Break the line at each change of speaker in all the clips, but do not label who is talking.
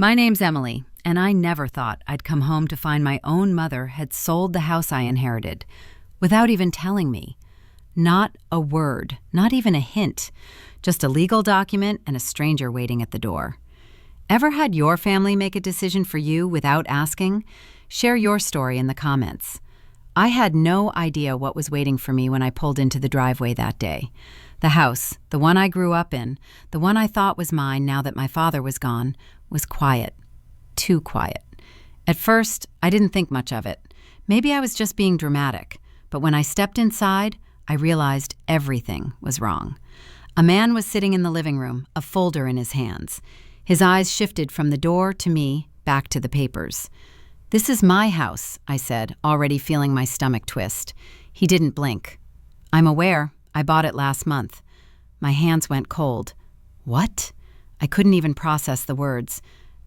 My name's Emily, and I never thought I'd come home to find my own mother had sold the house I inherited, without even telling me. Not a word, not even a hint, just a legal document and a stranger waiting at the door. Ever had your family make a decision for you without asking? Share your story in the comments. I had no idea what was waiting for me when I pulled into the driveway that day. The house, the one I grew up in, the one I thought was mine now that my father was gone, was quiet. Too quiet. At first, I didn't think much of it. Maybe I was just being dramatic. But when I stepped inside, I realized everything was wrong. A man was sitting in the living room, a folder in his hands. His eyes shifted from the door to me, back to the papers. "This is my house," I said, already feeling my stomach twist. He didn't blink. "I'm aware. I bought it last month." My hands went cold. "What?" I couldn't even process the words.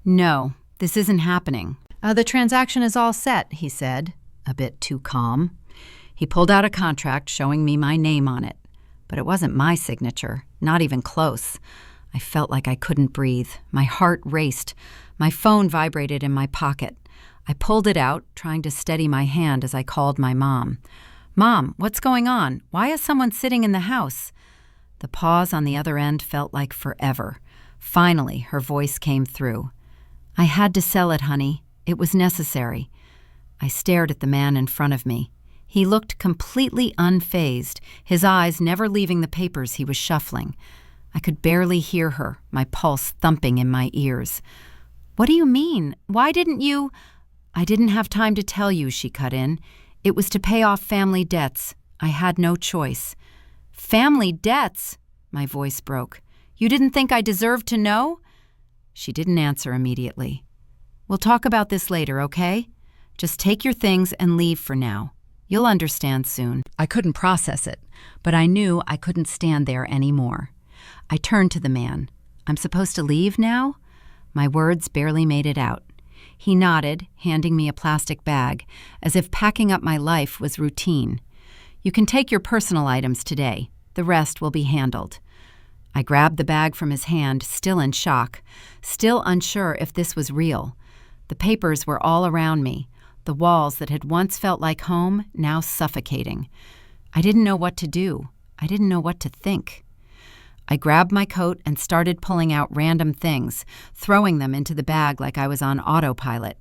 "No, this isn't happening." The transaction is all set," he said, a bit too calm. He pulled out a contract showing me my name on it. But it wasn't my signature, not even close. I felt like I couldn't breathe. My heart raced. My phone vibrated in my pocket. I pulled it out, trying to steady my hand as I called my mom. "Mom, what's going on? Why is someone sitting in the house?" The pause on the other end felt like forever. Finally, her voice came through. "I had to sell it, honey. It was necessary." I stared at the man in front of me. He looked completely unfazed, his eyes never leaving the papers he was shuffling. I could barely hear her, my pulse thumping in my ears. "What do you mean? Why didn't you—" "I didn't have time to tell you," she cut in. "It was to pay off family debts. I had no choice." "Family debts?" My voice broke. "You didn't think I deserved to know?" She didn't answer immediately. "We'll talk about this later, okay? Just take your things and leave for now. You'll understand soon." I couldn't process it, but I knew I couldn't stand there anymore. I turned to the man. "I'm supposed to leave now?" My words barely made it out. He nodded, handing me a plastic bag, as if packing up my life was routine. "You can take your personal items today. The rest will be handled." I grabbed the bag from his hand, still in shock, still unsure if this was real. The papers were all around me, the walls that had once felt like home, now suffocating. I didn't know what to do. I didn't know what to think. I grabbed my coat and started pulling out random things, throwing them into the bag like I was on autopilot.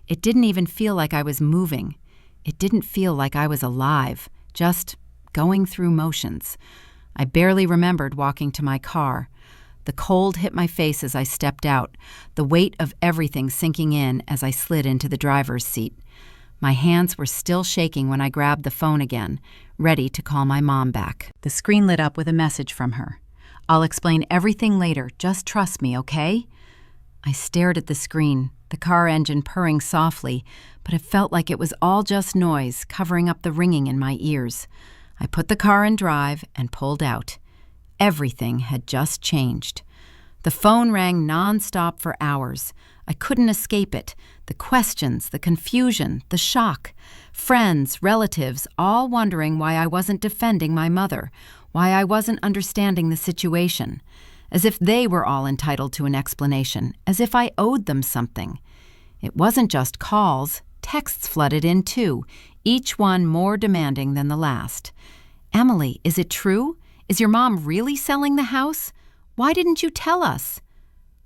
It didn't even feel like I was moving. It didn't feel like I was alive, just going through motions. I barely remembered walking to my car. The cold hit my face as I stepped out, the weight of everything sinking in as I slid into the driver's seat. My hands were still shaking when I grabbed the phone again, ready to call my mom back. The screen lit up with a message from her. "I'll explain everything later. Just trust me, okay?" I stared at the screen, the car engine purring softly, but it felt like it was all just noise covering up the ringing in my ears. I put the car in drive and pulled out. Everything had just changed. The phone rang nonstop for hours. I couldn't escape it. The questions, the confusion, the shock. Friends, relatives, all wondering why I wasn't defending my mother, why I wasn't understanding the situation, as if they were all entitled to an explanation, as if I owed them something. It wasn't just calls. Texts flooded in too, each one more demanding than the last. "Emily, is it true? Is your mom really selling the house? Why didn't you tell us?"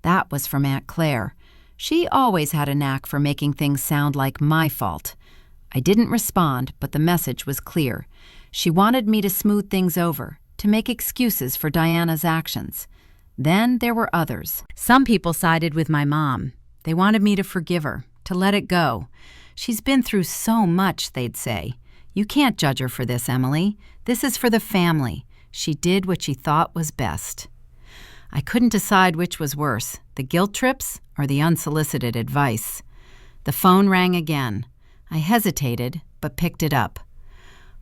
That was from Aunt Claire. She always had a knack for making things sound like my fault. I didn't respond, but the message was clear. She wanted me to smooth things over, to make excuses for Diana's actions. Then there were others. Some people sided with my mom. They wanted me to forgive her, to let it go. "She's been through so much," they'd say. "You can't judge her for this, Emily. This is for the family. She did what she thought was best." I couldn't decide which was worse, the guilt trips or the unsolicited advice. The phone rang again. I hesitated, but picked it up.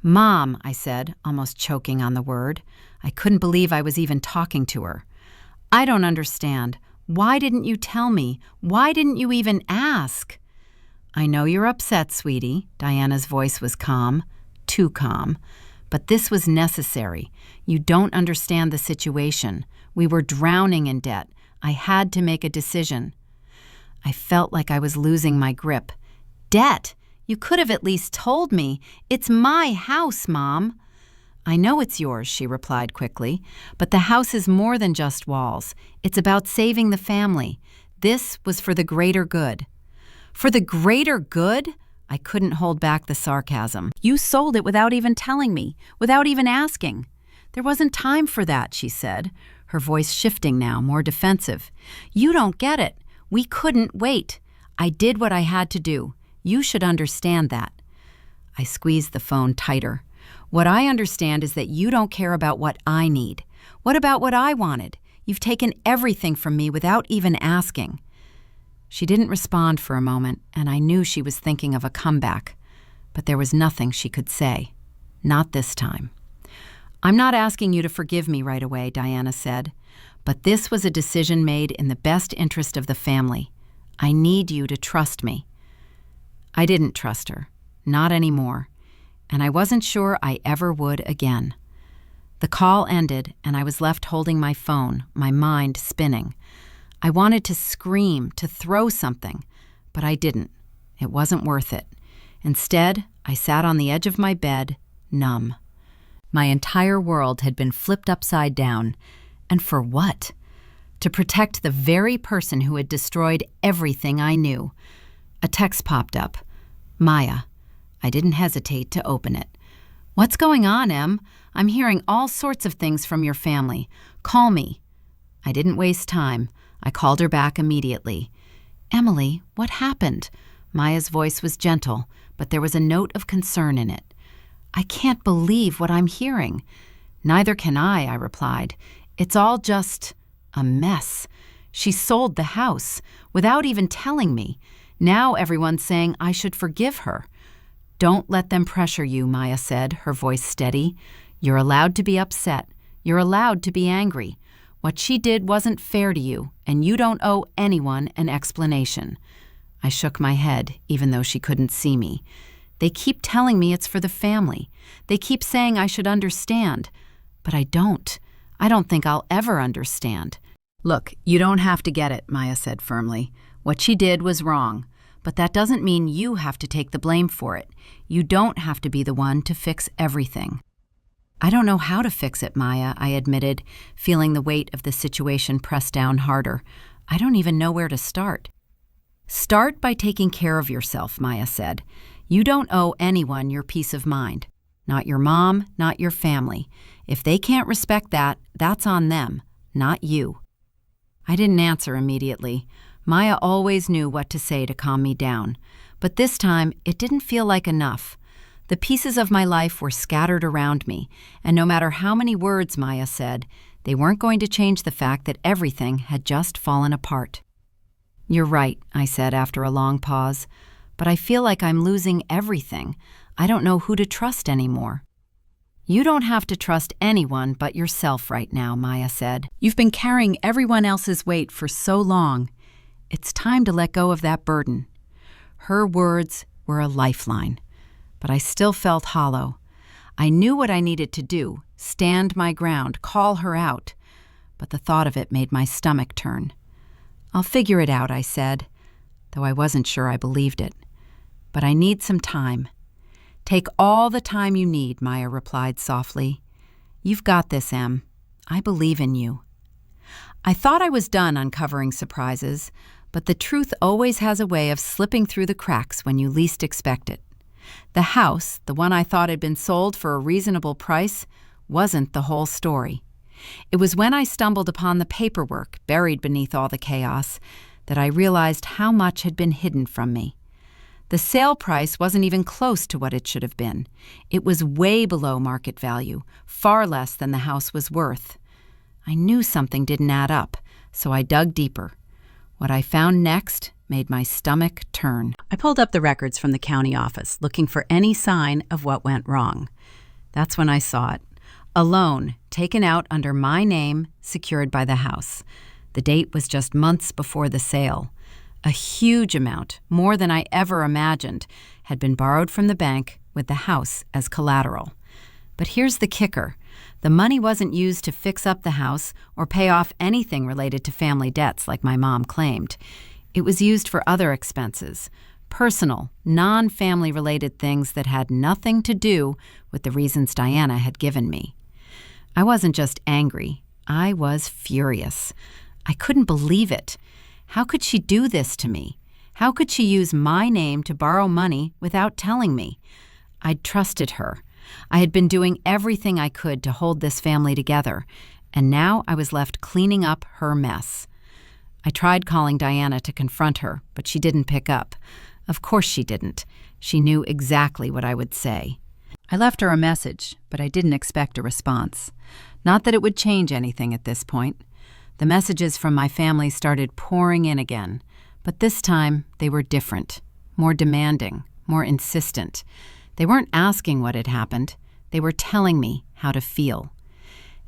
"Mom," I said, almost choking on the word. I couldn't believe I was even talking to her. "I don't understand. Why didn't you tell me? Why didn't you even ask?" "I know you're upset, sweetie." Diana's voice was calm, too calm. "But this was necessary. You don't understand the situation. We were drowning in debt. I had to make a decision." I felt like I was losing my grip. Debt? You could have at least told me. It's my house, Mom. I know it's yours, she replied quickly, but the house is more than just walls. It's about saving the family. This was for the greater good. For the greater good? I couldn't hold back the sarcasm. You sold it without even telling me, without even asking. There wasn't time for that, she said, her voice shifting now, more defensive. You don't get it. We couldn't wait. I did what I had to do. You should understand that. I squeezed the phone tighter. What I understand is that you don't care about what I need. What about what I wanted? You've taken everything from me without even asking. She didn't respond for a moment, and I knew she was thinking of a comeback. But there was nothing she could say. Not this time. I'm not asking you to forgive me right away, Diana said. But this was a decision made in the best interest of the family. I need you to trust me. I didn't trust her. Not anymore. And I wasn't sure I ever would again. The call ended, and I was left holding my phone, my mind spinning. I wanted to scream, to throw something, but I didn't. It wasn't worth it. Instead, I sat on the edge of my bed, numb. My entire world had been flipped upside down. And for what? To protect the very person who had destroyed everything I knew. A text popped up. Maya. I didn't hesitate to open it. What's going on, Em? I'm hearing all sorts of things from your family. Call me. I didn't waste time. I called her back immediately. Emily, what happened? Maya's voice was gentle, but there was a note of concern in it. I can't believe what I'm hearing. Neither can I replied. It's all just a mess. She sold the house without even telling me. Now everyone's saying I should forgive her. Don't let them pressure you, Maya said, her voice steady. You're allowed to be upset. You're allowed to be angry. What she did wasn't fair to you, and you don't owe anyone an explanation. I shook my head, even though she couldn't see me. They keep telling me it's for the family. They keep saying I should understand. But I don't. I don't think I'll ever understand. Look, you don't have to get it, Maya said firmly. What she did was wrong. But that doesn't mean you have to take the blame for it. You don't have to be the one to fix everything. I don't know how to fix it, Maya, I admitted, feeling the weight of the situation press down harder. I don't even know where to start. Start by taking care of yourself, Maya said. You don't owe anyone your peace of mind. Not your mom, not your family. If they can't respect that, that's on them, not you. I didn't answer immediately. Maya always knew what to say to calm me down, but this time it didn't feel like enough. The pieces of my life were scattered around me, and no matter how many words Maya said, they weren't going to change the fact that everything had just fallen apart. You're right, I said after a long pause, but I feel like I'm losing everything. I don't know who to trust anymore. You don't have to trust anyone but yourself right now, Maya said. You've been carrying everyone else's weight for so long. It's time to let go of that burden. Her words were a lifeline, but I still felt hollow. I knew what I needed to do, stand my ground, call her out, but the thought of it made my stomach turn. I'll figure it out, I said, though I wasn't sure I believed it. But I need some time. Take all the time you need, Maya replied softly. You've got this, Em. I believe in you. I thought I was done uncovering surprises, but the truth always has a way of slipping through the cracks when you least expect it. The house, the one I thought had been sold for a reasonable price, wasn't the whole story. It was when I stumbled upon the paperwork buried beneath all the chaos that I realized how much had been hidden from me. The sale price wasn't even close to what it should have been. It was way below market value, far less than the house was worth. I knew something didn't add up, so I dug deeper. What I found next made my stomach turn. I pulled up the records from the county office, looking for any sign of what went wrong. That's when I saw it. A loan taken out under my name, secured by the house. The date was just months before the sale. A huge amount, more than I ever imagined, had been borrowed from the bank with the house as collateral. But here's the kicker. The money wasn't used to fix up the house or pay off anything related to family debts like my mom claimed. It was used for other expenses, personal, non-family related things that had nothing to do with the reasons Diana had given me. I wasn't just angry, I was furious. I couldn't believe it. How could she do this to me? How could she use my name to borrow money without telling me? I'd trusted her. I had been doing everything I could to hold this family together, and now I was left cleaning up her mess. I tried calling Diana to confront her, but she didn't pick up. Of course she didn't. She knew exactly what I would say. I left her a message, but I didn't expect a response. Not that it would change anything at this point. The messages from my family started pouring in again, but this time they were different, more demanding, more insistent. They weren't asking what had happened. They were telling me how to feel.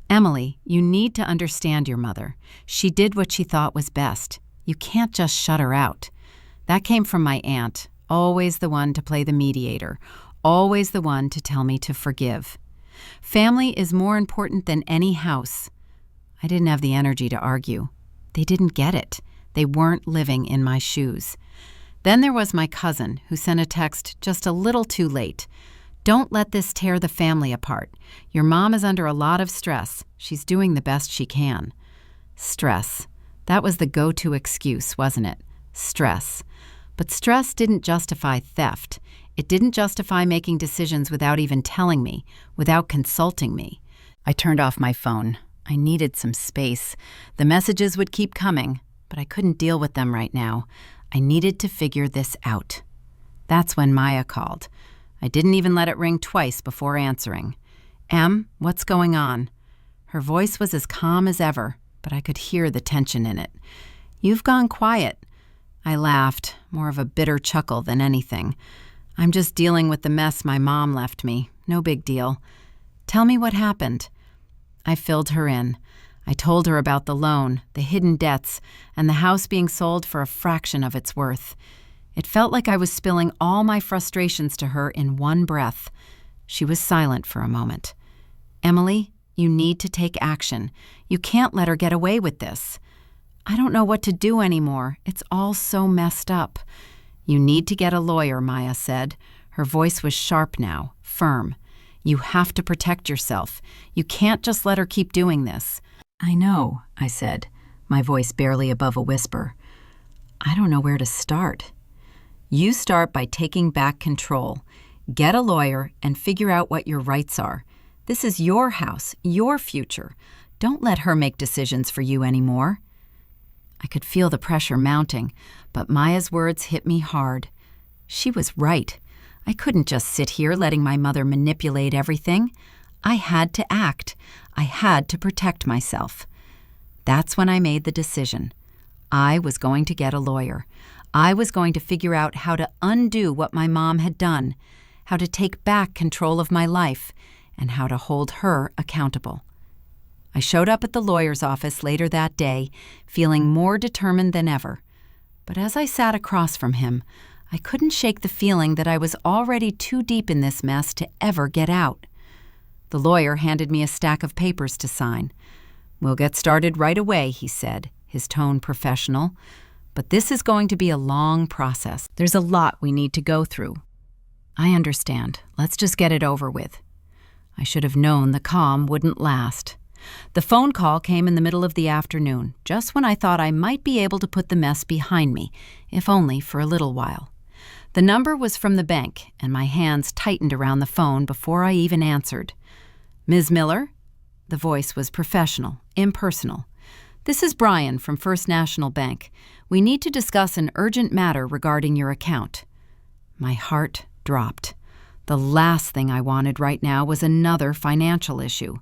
Emily, you need to understand your mother. She did what she thought was best. You can't just shut her out. That came from my aunt, always the one to play the mediator, always the one to tell me to forgive. Family is more important than any house. I didn't have the energy to argue. They didn't get it. They weren't living in my shoes. Then there was my cousin, who sent a text just a little too late. Don't let this tear the family apart. Your mom is under a lot of stress. She's doing the best she can. Stress. That was the go-to excuse, wasn't it? Stress. But stress didn't justify theft. It didn't justify making decisions without even telling me, without consulting me. I turned off my phone. I needed some space. The messages would keep coming, but I couldn't deal with them right now. I needed to figure this out. That's when Maya called. I didn't even let it ring twice before answering. Em, what's going on? Her voice was as calm as ever, but I could hear the tension in it. You've gone quiet. I laughed, more of a bitter chuckle than anything. I'm just dealing with the mess my mom left me. No big deal. Tell me what happened. I filled her in. I told her about the loan, the hidden debts, and the house being sold for a fraction of its worth. It felt like I was spilling all my frustrations to her in one breath. She was silent for a moment. Emily, you need to take action. You can't let her get away with this. I don't know what to do anymore. It's all so messed up. You need to get a lawyer, Maya said. Her voice was sharp now, firm. You have to protect yourself. You can't just let her keep doing this. I know, I said, my voice barely above a whisper. I don't know where to start. You start by taking back control. Get a lawyer and figure out what your rights are. This is your house, your future. Don't let her make decisions for you anymore. I could feel the pressure mounting, but Maya's words hit me hard. She was right. I couldn't just sit here letting my mother manipulate everything. I had to act. I had to protect myself. That's when I made the decision. I was going to get a lawyer. I was going to figure out how to undo what my mom had done, how to take back control of my life, and how to hold her accountable. I showed up at the lawyer's office later that day, feeling more determined than ever. But as I sat across from him, I couldn't shake the feeling that I was already too deep in this mess to ever get out. The lawyer handed me a stack of papers to sign. We'll get started right away, he said, his tone professional. But this is going to be a long process. There's a lot we need to go through. I understand. Let's just get it over with. I should have known the calm wouldn't last. The phone call came in the middle of the afternoon, just when I thought I might be able to put the mess behind me, if only for a little while. The number was from the bank, and my hands tightened around the phone before I even answered. Ms. Miller? The voice was professional, impersonal. This is Brian from First National Bank. We need to discuss an urgent matter regarding your account. My heart dropped. The last thing I wanted right now was another financial issue.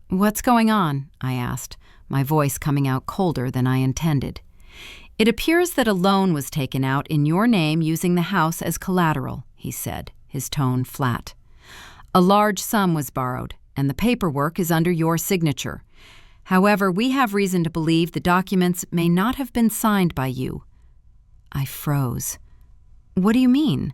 What's going on? I asked, my voice coming out colder than I intended. It appears that a loan was taken out in your name using the house as collateral, he said, his tone flat. A large sum was borrowed, and the paperwork is under your signature. However, we have reason to believe the documents may not have been signed by you. I froze. What do you mean?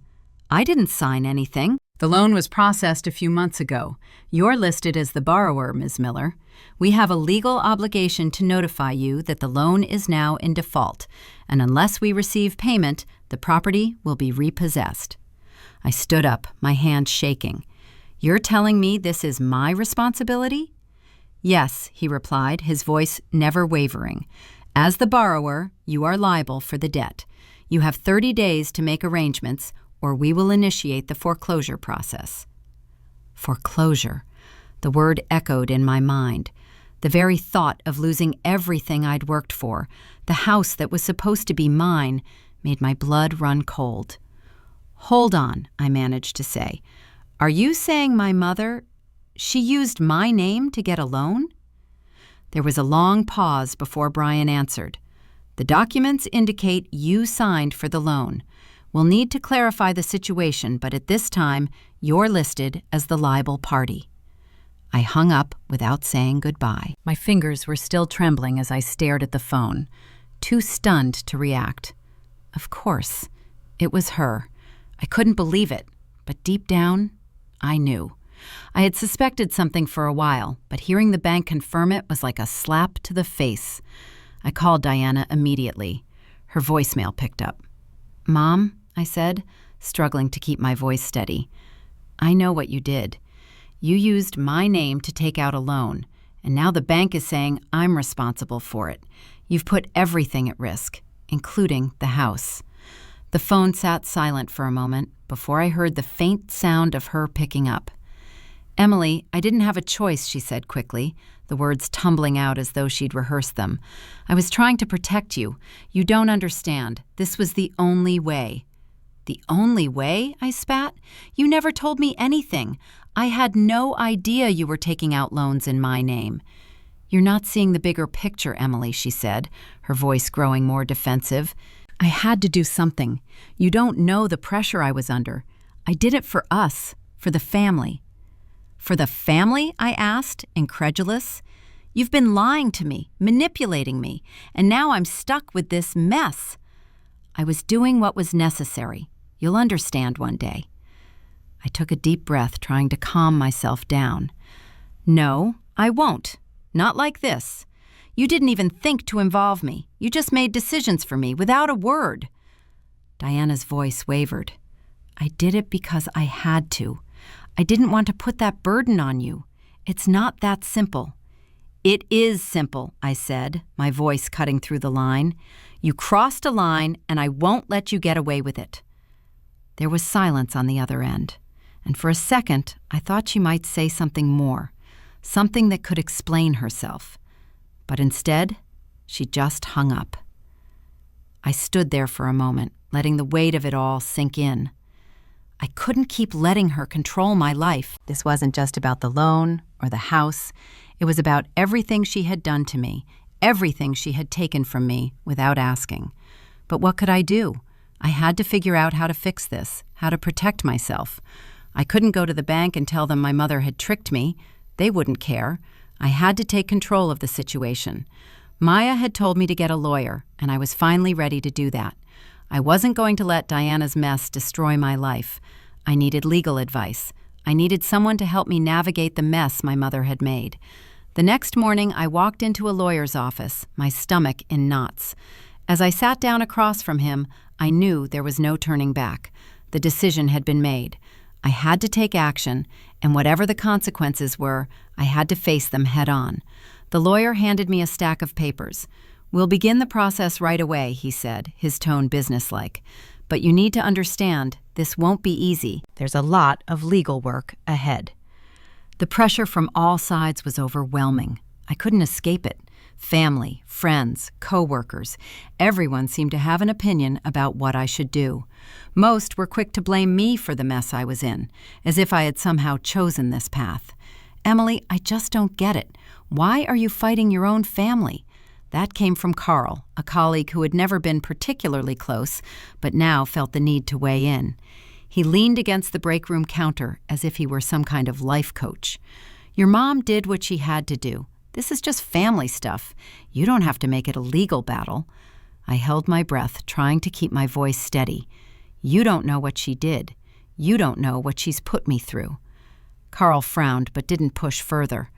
I didn't sign anything. The loan was processed a few months ago. You're listed as the borrower, Ms. Miller. We have a legal obligation to notify you that the loan is now in default, and unless we receive payment, the property will be repossessed. I stood up, my hand shaking. You're telling me this is my responsibility? Yes, he replied, his voice never wavering. As the borrower, you are liable for the debt. You have 30 days to make arrangements, or we will initiate the foreclosure process. Foreclosure. The word echoed in my mind. The very thought of losing everything I'd worked for, the house that was supposed to be mine, made my blood run cold. Hold on, I managed to say. Are you saying my mother, she used my name to get a loan? There was a long pause before Brian answered. The documents indicate you signed for the loan. We'll need to clarify the situation, but at this time, you're listed as the liable party. I hung up without saying goodbye. My fingers were still trembling as I stared at the phone, too stunned to react. Of course, it was her. I couldn't believe it, but deep down, I knew. I had suspected something for a while, but hearing the bank confirm it was like a slap to the face. I called Diana immediately. Her voicemail picked up. Mom, I said, struggling to keep my voice steady. I know what you did. You used my name to take out a loan, and now the bank is saying I'm responsible for it. You've put everything at risk, including the house. The phone sat silent for a moment before I heard the faint sound of her picking up. Emily, I didn't have a choice, she said quickly, the words tumbling out as though she'd rehearsed them. I was trying to protect you. You don't understand. This was the only way. The only way? I spat. You never told me anything. I had no idea you were taking out loans in my name. You're not seeing the bigger picture, Emily, she said, her voice growing more defensive. I had to do something. You don't know the pressure I was under. I did it for us, for the family. For the family? I asked, incredulous. You've been lying to me, manipulating me, and now I'm stuck with this mess. I was doing what was necessary. You'll understand one day. I took a deep breath, trying to calm myself down. No, I won't. Not like this. You didn't even think to involve me. You just made decisions for me without a word. Diana's voice wavered. I did it because I had to. I didn't want to put that burden on you. It's not that simple. It is simple, I said, my voice cutting through the line. You crossed a line, and I won't let you get away with it. There was silence on the other end, and for a second, I thought she might say something more, something that could explain herself. But instead, she just hung up. I stood there for a moment, letting the weight of it all sink in. I couldn't keep letting her control my life. This wasn't just about the loan or the house. It was about everything she had done to me, everything she had taken from me without asking. But what could I do? I had to figure out how to fix this, how to protect myself. I couldn't go to the bank and tell them my mother had tricked me. They wouldn't care. I had to take control of the situation. Maya had told me to get a lawyer, and I was finally ready to do that. I wasn't going to let Diana's mess destroy my life. I needed legal advice. I needed someone to help me navigate the mess my mother had made. The next morning, I walked into a lawyer's office, my stomach in knots. As I sat down across from him, I knew there was no turning back. The decision had been made. I had to take action, and whatever the consequences were, I had to face them head on. The lawyer handed me a stack of papers. We'll begin the process right away, he said, his tone businesslike. But you need to understand, this won't be easy. There's a lot of legal work ahead. The pressure from all sides was overwhelming. I couldn't escape it. Family, friends, co-workers, everyone seemed to have an opinion about what I should do. Most were quick to blame me for the mess I was in, as if I had somehow chosen this path. Emily, I just don't get it. Why are you fighting your own family? That came from Carl, a colleague who had never been particularly close, but now felt the need to weigh in. He leaned against the break room counter as if he were some kind of life coach. Your mom did what she had to do. This is just family stuff. You don't have to make it a legal battle. I held my breath, trying to keep my voice steady. You don't know what she did. You don't know what she's put me through." Carl frowned but didn't push further.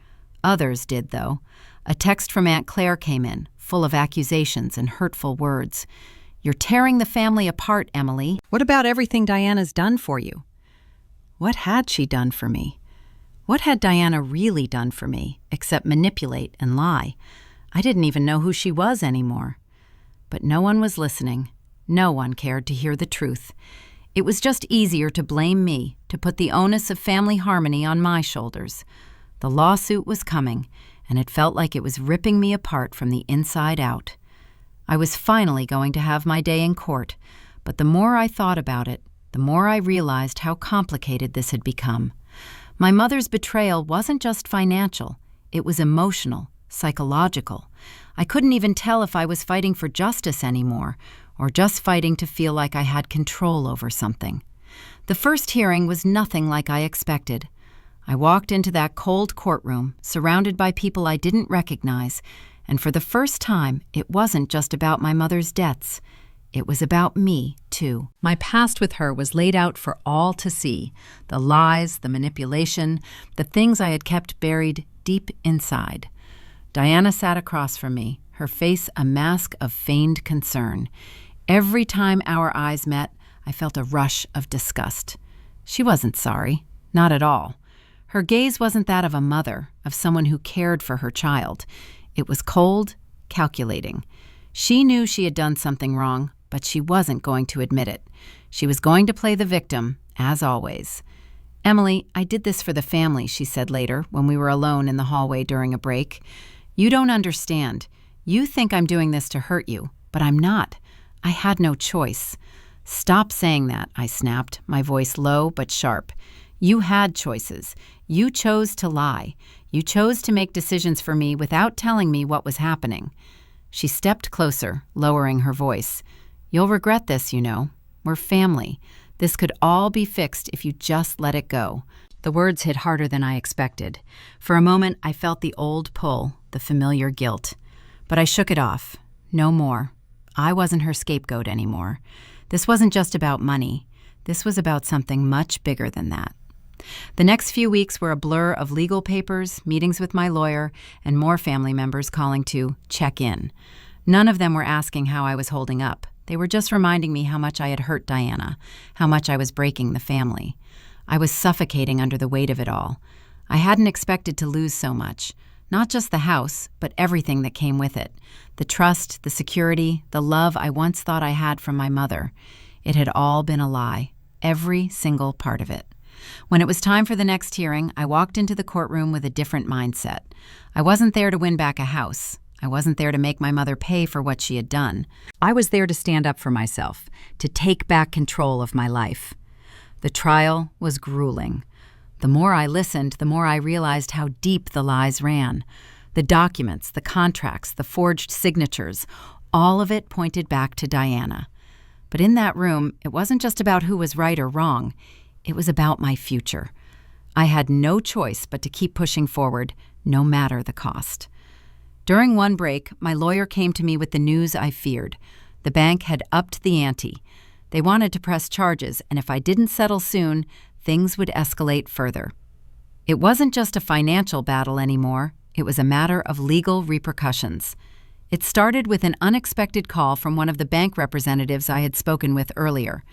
Others did, though. A text from Aunt Claire came in, full of accusations and hurtful words. "You're tearing the family apart, Emily. What about everything Diana's done for you?" What had she done for me? What had Diana really done for me, except manipulate and lie? I didn't even know who she was anymore. But no one was listening. No one cared to hear the truth. It was just easier to blame me, to put the onus of family harmony on my shoulders. The lawsuit was coming, and it felt like it was ripping me apart from the inside out. I was finally going to have my day in court, but the more I thought about it, the more I realized how complicated this had become. My mother's betrayal wasn't just financial, it was emotional, psychological. I couldn't even tell if I was fighting for justice anymore, or just fighting to feel like I had control over something. The first hearing was nothing like I expected. I walked into that cold courtroom, surrounded by people I didn't recognize, and for the first time, it wasn't just about my mother's debts. It was about me, too. My past with her was laid out for all to see. The lies, the manipulation, the things I had kept buried deep inside. Diana sat across from me, her face a mask of feigned concern. Every time our eyes met, I felt a rush of disgust. She wasn't sorry, not at all. Her gaze wasn't that of a mother, of someone who cared for her child. It was cold, calculating. She knew she had done something wrong, but she wasn't going to admit it. She was going to play the victim, as always. "Emily, I did this for the family," she said later, when we were alone in the hallway during a break. "You don't understand. You think I'm doing this to hurt you, but I'm not. I had no choice." "Stop saying that," I snapped, my voice low but sharp. "You had choices. You chose to lie. You chose to make decisions for me without telling me what was happening." She stepped closer, lowering her voice. "You'll regret this, you know. We're family. This could all be fixed if you just let it go." The words hit harder than I expected. For a moment, I felt the old pull, the familiar guilt. But I shook it off. No more. I wasn't her scapegoat anymore. This wasn't just about money. This was about something much bigger than that. The next few weeks were a blur of legal papers, meetings with my lawyer, and more family members calling to check in. None of them were asking how I was holding up. They were just reminding me how much I had hurt Diana, how much I was breaking the family. I was suffocating under the weight of it all. I hadn't expected to lose so much. Not just the house, but everything that came with it. The trust, the security, the love I once thought I had from my mother. It had all been a lie. Every single part of it. When it was time for the next hearing, I walked into the courtroom with a different mindset. I wasn't there to win back a house. I wasn't there to make my mother pay for what she had done. I was there to stand up for myself, to take back control of my life. The trial was grueling. The more I listened, the more I realized how deep the lies ran. The documents, the contracts, the forged signatures, all of it pointed back to Diana. But in that room, it wasn't just about who was right or wrong. It was about my future. I had no choice but to keep pushing forward, no matter the cost. During one break, my lawyer came to me with the news I feared. The bank had upped the ante. They wanted to press charges, and if I didn't settle soon, things would escalate further. It wasn't just a financial battle anymore. It was a matter of legal repercussions. It started with an unexpected call from one of the bank representatives I had spoken with earlier.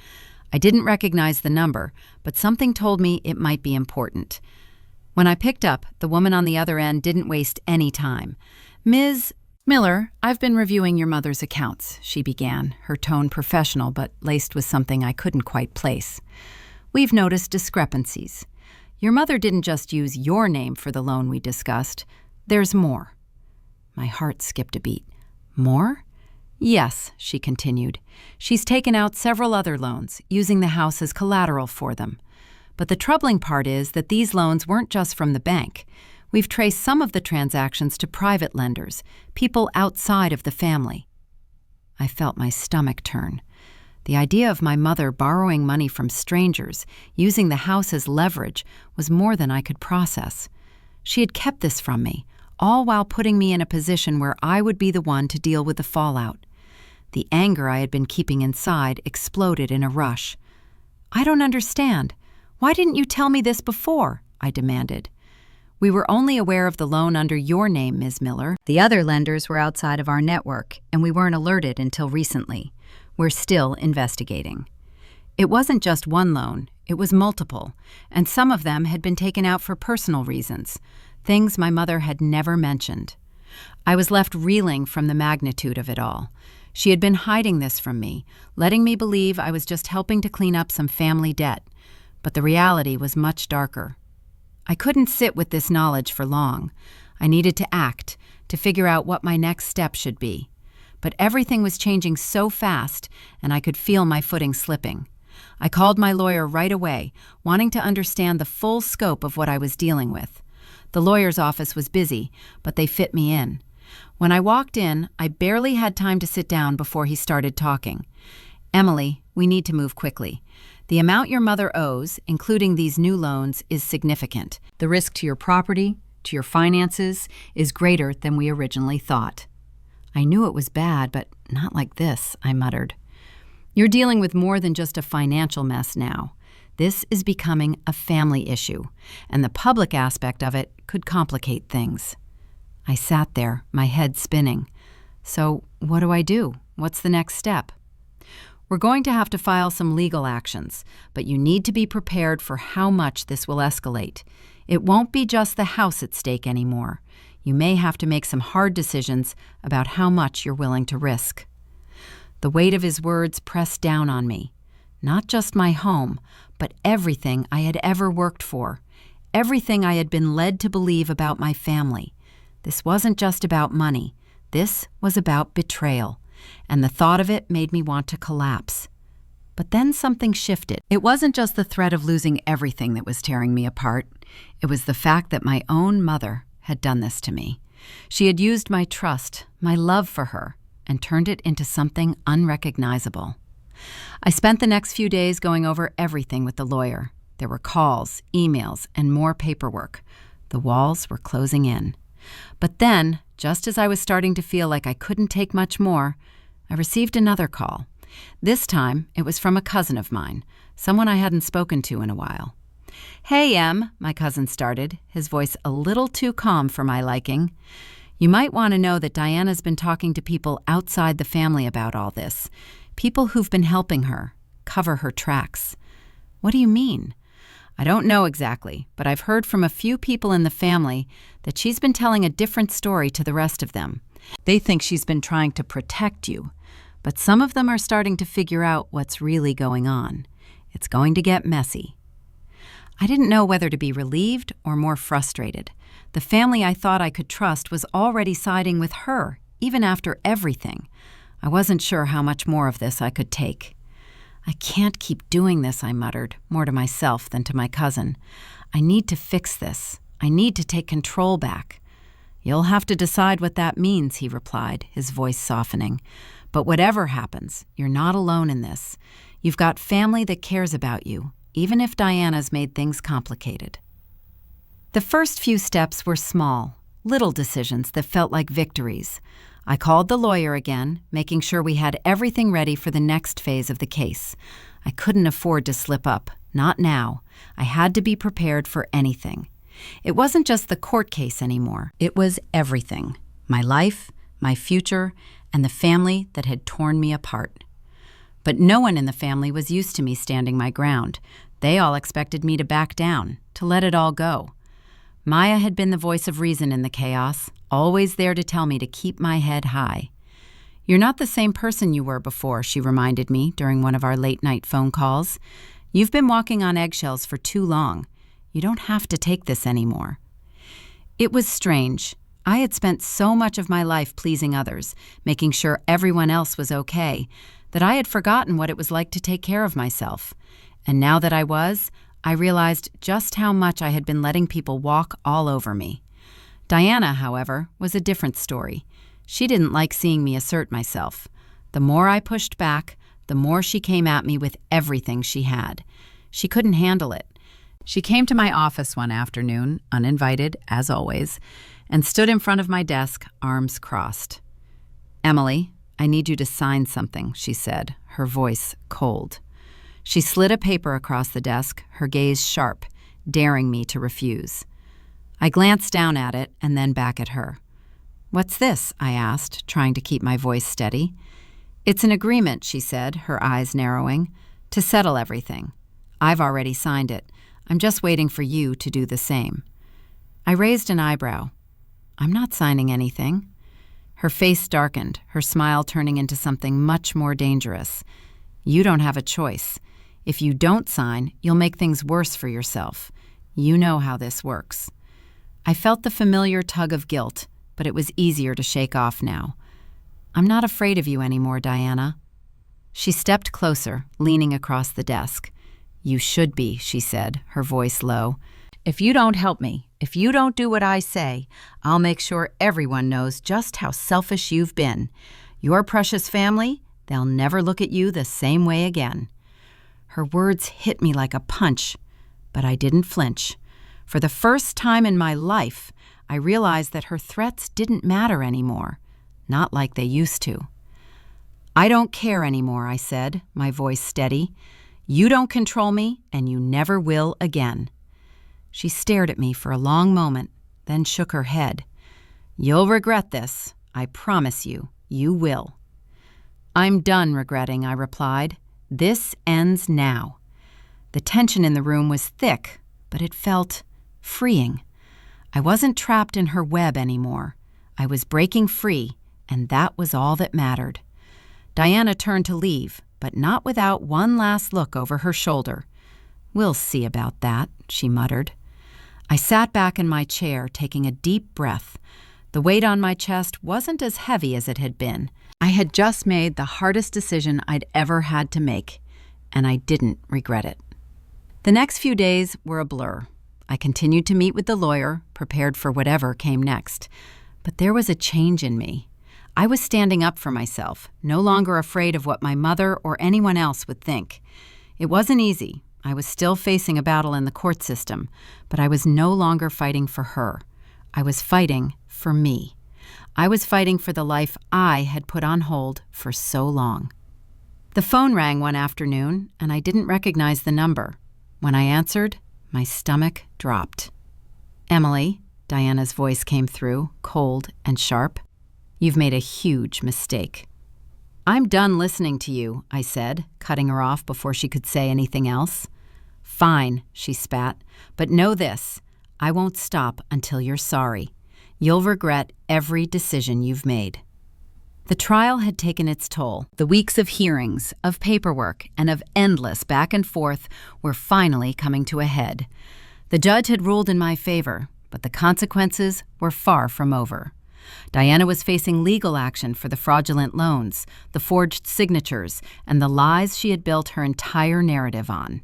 I didn't recognize the number, but something told me it might be important. When I picked up, the woman on the other end didn't waste any time. "Ms. Miller, I've been reviewing your mother's accounts," she began, her tone professional but laced with something I couldn't quite place. "We've noticed discrepancies. Your mother didn't just use your name for the loan we discussed. There's more." My heart skipped a beat. "More?" "Yes," she continued. "She's taken out several other loans, using the house as collateral for them. But the troubling part is that these loans weren't just from the bank. We've traced some of the transactions to private lenders, people outside of the family." I felt my stomach turn. The idea of my mother borrowing money from strangers, using the house as leverage, was more than I could process. She had kept this from me, all while putting me in a position where I would be the one to deal with the fallout. The anger I had been keeping inside exploded in a rush. I don't understand. Why didn't you tell me this before? I demanded. We were only aware of the loan under your name, Ms. Miller. The other lenders were outside of our network, and we weren't alerted until recently. We're still investigating. It wasn't just one loan, it was multiple, and some of them had been taken out for personal reasons, things my mother had never mentioned. I was left reeling from the magnitude of it all. She had been hiding this from me, letting me believe I was just helping to clean up some family debt, but the reality was much darker. I couldn't sit with this knowledge for long. I needed to act, to figure out what my next step should be. But everything was changing so fast, and I could feel my footing slipping. I called my lawyer right away, wanting to understand the full scope of what I was dealing with. The lawyer's office was busy, but they fit me in. When I walked in, I barely had time to sit down before he started talking. Emily, we need to move quickly. The amount your mother owes, including these new loans, is significant. The risk to your property, to your finances, is greater than we originally thought. I knew it was bad, but not like this, I muttered. You're dealing with more than just a financial mess now. This is becoming a family issue, and the public aspect of it could complicate things. I sat there, my head spinning. So, what do I do? What's the next step? We're going to have to file some legal actions, but you need to be prepared for how much this will escalate. It won't be just the house at stake anymore. You may have to make some hard decisions about how much you're willing to risk. The weight of his words pressed down on me. Not just my home, but everything I had ever worked for. Everything I had been led to believe about my family. This wasn't just about money. This was about betrayal. And the thought of it made me want to collapse. But then something shifted. It wasn't just the threat of losing everything that was tearing me apart. It was the fact that my own mother had done this to me. She had used my trust, my love for her, and turned it into something unrecognizable. I spent the next few days going over everything with the lawyer. There were calls, emails, and more paperwork. The walls were closing in. But then, just as I was starting to feel like I couldn't take much more, I received another call. This time, it was from a cousin of mine, someone I hadn't spoken to in a while. "Hey, Em," my cousin started, his voice a little too calm for my liking. "You might want to know that Diana's been talking to people outside the family about all this. People who've been helping her, cover her tracks." "What do you mean?" "I don't know exactly, but I've heard from a few people in the family that she's been telling a different story to the rest of them. They think she's been trying to protect you, but some of them are starting to figure out what's really going on. It's going to get messy." I didn't know whether to be relieved or more frustrated. The family I thought I could trust was already siding with her, even after everything. I wasn't sure how much more of this I could take. "I can't keep doing this," I muttered, more to myself than to my cousin. "I need to fix this. I need to take control back." "You'll have to decide what that means," he replied, his voice softening. "But whatever happens, you're not alone in this. You've got family that cares about you, even if Diana's made things complicated." The first few steps were small, little decisions that felt like victories. I called the lawyer again, making sure we had everything ready for the next phase of the case. I couldn't afford to slip up, not now. I had to be prepared for anything. It wasn't just the court case anymore. It was everything. My life, my future, and the family that had torn me apart. But no one in the family was used to me standing my ground. They all expected me to back down, to let it all go. Maya had been the voice of reason in the chaos, always there to tell me to keep my head high. "You're not the same person you were before," she reminded me during one of our late-night phone calls. "You've been walking on eggshells for too long. You don't have to take this anymore." It was strange. I had spent so much of my life pleasing others, making sure everyone else was okay, that I had forgotten what it was like to take care of myself. And now that I realized just how much I had been letting people walk all over me. Diana, however, was a different story. She didn't like seeing me assert myself. The more I pushed back, the more she came at me with everything she had. She couldn't handle it. She came to my office one afternoon, uninvited, as always, and stood in front of my desk, arms crossed. "Emily, I need you to sign something," she said, her voice cold. She slid a paper across the desk, her gaze sharp, daring me to refuse. I glanced down at it and then back at her. "What's this?" I asked, trying to keep my voice steady. "It's an agreement," she said, her eyes narrowing, "to settle everything. I've already signed it. I'm just waiting for you to do the same." I raised an eyebrow. "I'm not signing anything." Her face darkened, her smile turning into something much more dangerous. "You don't have a choice. If you don't sign, you'll make things worse for yourself. You know how this works." I felt the familiar tug of guilt, but it was easier to shake off now. "I'm not afraid of you anymore, Diana." She stepped closer, leaning across the desk. "You should be," she said, her voice low. "If you don't help me, if you don't do what I say, I'll make sure everyone knows just how selfish you've been. Your precious family, they'll never look at you the same way again." Her words hit me like a punch, but I didn't flinch. For the first time in my life, I realized that her threats didn't matter anymore, not like they used to. "I don't care anymore," I said, my voice steady. "You don't control me, and you never will again." She stared at me for a long moment, then shook her head. "You'll regret this. I promise you, you will." "I'm done regretting," I replied. "This ends now." The tension in the room was thick, but it felt freeing. I wasn't trapped in her web anymore. I was breaking free, and that was all that mattered. Diana turned to leave, but not without one last look over her shoulder. "We'll see about that," she muttered. I sat back in my chair, taking a deep breath. The weight on my chest wasn't as heavy as it had been. I had just made the hardest decision I'd ever had to make, and I didn't regret it. The next few days were a blur. I continued to meet with the lawyer, prepared for whatever came next. But there was a change in me. I was standing up for myself, no longer afraid of what my mother or anyone else would think. It wasn't easy. I was still facing a battle in the court system, but I was no longer fighting for her. I was fighting for me. I was fighting for the life I had put on hold for so long. The phone rang one afternoon, and I didn't recognize the number. When I answered, my stomach dropped. "Emily," Diana's voice came through, cold and sharp. "You've made a huge mistake." "I'm done listening to you," I said, cutting her off before she could say anything else. "Fine," she spat, "but know this, I won't stop until you're sorry. You'll regret every decision you've made." The trial had taken its toll. The weeks of hearings, of paperwork, and of endless back and forth were finally coming to a head. The judge had ruled in my favor, but the consequences were far from over. Diana was facing legal action for the fraudulent loans, the forged signatures, and the lies she had built her entire narrative on.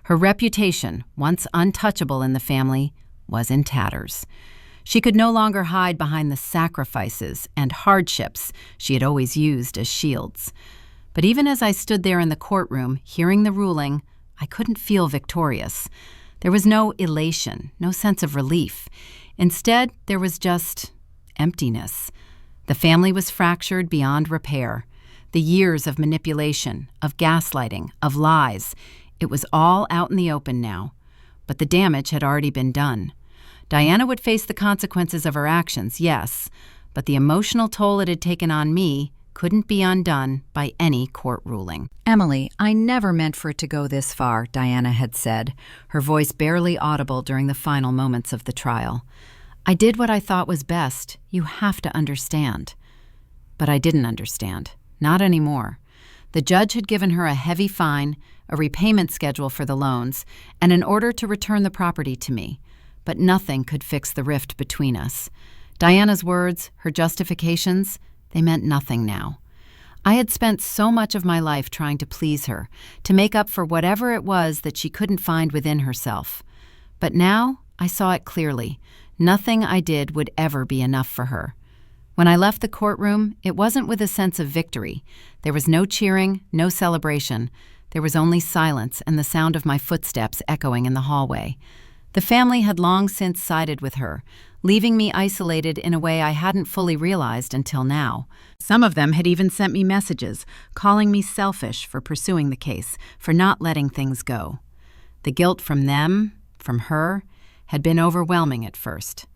Her reputation, once untouchable in the family, was in tatters. She could no longer hide behind the sacrifices and hardships she had always used as shields. But even as I stood there in the courtroom, hearing the ruling, I couldn't feel victorious. There was no elation, no sense of relief. Instead, there was just emptiness. The family was fractured beyond repair. The years of manipulation, of gaslighting, of lies, it was all out in the open now. But the damage had already been done. Diana would face the consequences of her actions, yes, but the emotional toll it had taken on me couldn't be undone by any court ruling. "Emily, I never meant for it to go this far," Diana had said, her voice barely audible during the final moments of the trial. "I did what I thought was best. You have to understand." But I didn't understand. Not anymore. The judge had given her a heavy fine, a repayment schedule for the loans, and an order to return the property to me. But nothing could fix the rift between us. Diana's words, her justifications, they meant nothing now. I had spent so much of my life trying to please her, to make up for whatever it was that she couldn't find within herself. But now I saw it clearly. Nothing I did would ever be enough for her. When I left the courtroom, it wasn't with a sense of victory. There was no cheering, no celebration. There was only silence and the sound of my footsteps echoing in the hallway. The family had long since sided with her, leaving me isolated in a way I hadn't fully realized until now. Some of them had even sent me messages, calling me selfish for pursuing the case, for not letting things go. The guilt from them, from her, had been overwhelming at first.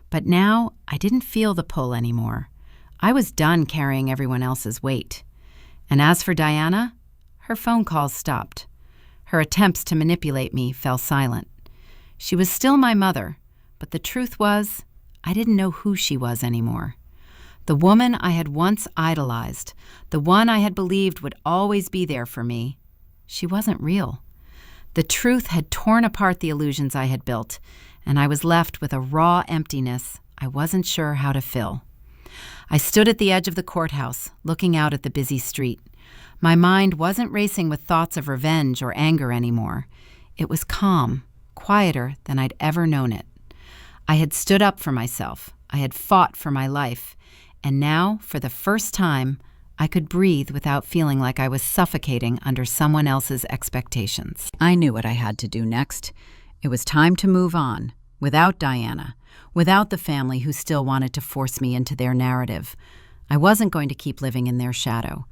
But now I didn't feel the pull anymore. I was done carrying everyone else's weight. And as for Diana, her phone calls stopped. Her attempts to manipulate me fell silent. She was still my mother, but the truth was, I didn't know who she was anymore. The woman I had once idolized, the one I had believed would always be there for me, she wasn't real. The truth had torn apart the illusions I had built, and I was left with a raw emptiness I wasn't sure how to fill. I stood at the edge of the courthouse, looking out at the busy street. My mind wasn't racing with thoughts of revenge or anger anymore. It was calm, quieter than I'd ever known it. I had stood up for myself. I had fought for my life. And now, for the first time, I could breathe without feeling like I was suffocating under someone else's expectations. I knew what I had to do next. It was time to move on, without Diana, without the family who still wanted to force me into their narrative. I wasn't going to keep living in their shadow.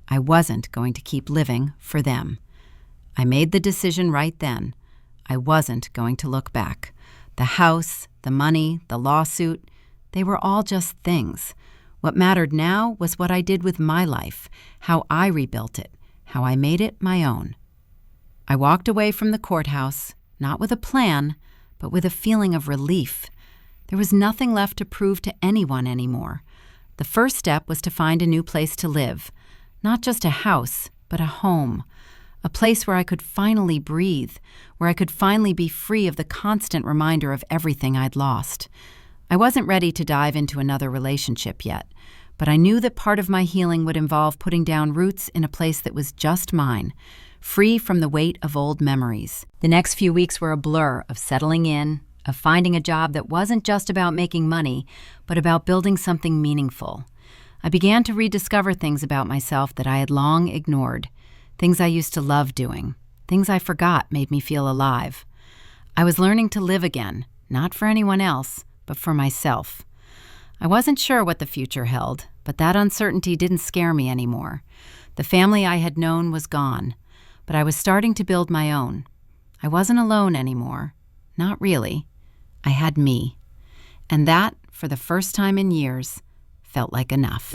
I wasn't going to keep living for them. I made the decision right then. I wasn't going to look back. The house, the money, the lawsuit, they were all just things. What mattered now was what I did with my life, how I rebuilt it, how I made it my own. I walked away from the courthouse, not with a plan, but with a feeling of relief. There was nothing left to prove to anyone anymore. The first step was to find a new place to live, not just a house, but a home. A place where I could finally breathe, where I could finally be free of the constant reminder of everything I'd lost. I wasn't ready to dive into another relationship yet, but I knew that part of my healing would involve putting down roots in a place that was just mine, free from the weight of old memories. The next few weeks were a blur of settling in, of finding a job that wasn't just about making money, but about building something meaningful. I began to rediscover things about myself that I had long ignored. Things I used to love doing, things I forgot made me feel alive. I was learning to live again, not for anyone else, but for myself. I wasn't sure what the future held, but that uncertainty didn't scare me anymore. The family I had known was gone, but I was starting to build my own. I wasn't alone anymore. Not really. I had me. And that, for the first time in years, felt like enough.